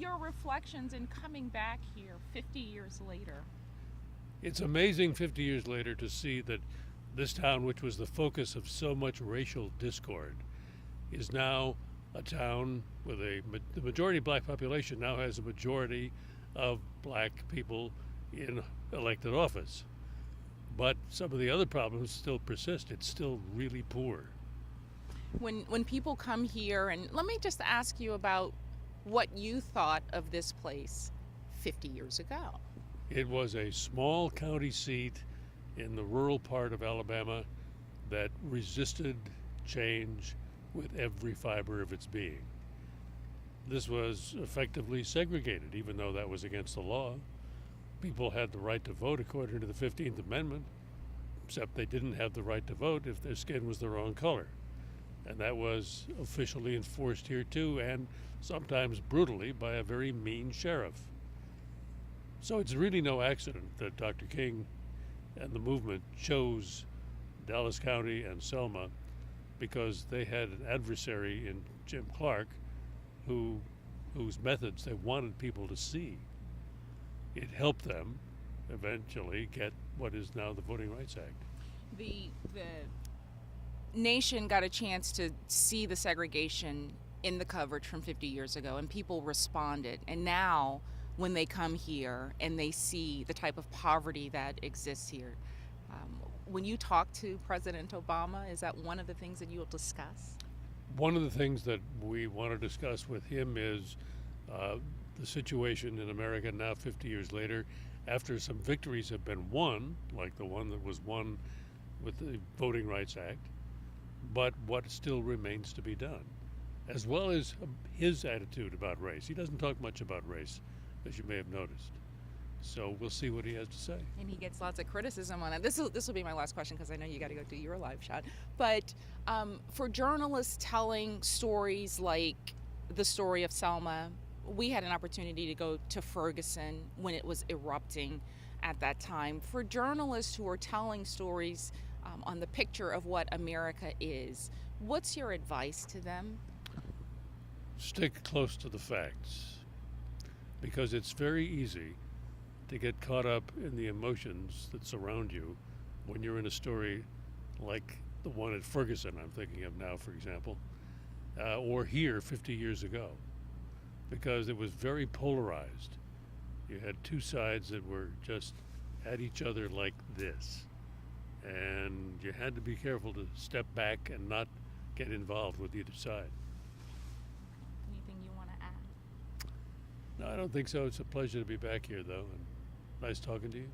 your reflections in coming back here 50 years later? It's amazing 50 years later to see that this town, which was the focus of so much racial discord, is now a town with the majority black population now has a majority of black people in elected office. But some of the other problems still persist. It's still really poor. When people come here, and let me just ask you about what you thought of this place 50 years ago. It was a small county seat in the rural part of Alabama that resisted change with every fiber of its being. This was effectively segregated, even though that was against the law. People had the right to vote according to the 15th Amendment, except they didn't have the right to vote if their skin was the wrong color. And that was officially enforced here too, and sometimes brutally by a very mean sheriff. So it's really no accident that Dr. King and the movement chose Dallas County and Selma because they had an adversary in Jim Clark whose methods they wanted people to see. It helped them eventually get what is now the Voting Rights Act. The nation got a chance to see the segregation in the coverage from 50 years ago, and people responded. And now, when they come here and they see the type of poverty that exists here, when you talk to President Obama, is that one of the things that you will discuss? One of the things that we want to discuss with him is the situation in America now, 50 years later, after some victories have been won, like the one that was won with the Voting Rights Act, but what still remains to be done, as well as his attitude about race. He doesn't talk much about race, as you may have noticed. So we'll see what he has to say. And he gets lots of criticism on it. This will be my last question because I know you got to go do your live shot. But for journalists telling stories like the story of Selma, we had an opportunity to go to Ferguson when it was erupting at that time. For journalists who are telling stories on the picture of what America is, what's your advice to them? Stick close to the facts, because it's very easy to get caught up in the emotions that surround you when you're in a story like the one at Ferguson, I'm thinking of now, for example, or here 50 years ago, because it was very polarized. You had two sides that were just at each other like this, and you had to be careful to step back and not get involved with either side. Anything you want to add? No, I don't think so. It's a pleasure to be back here, though, and nice talking to you.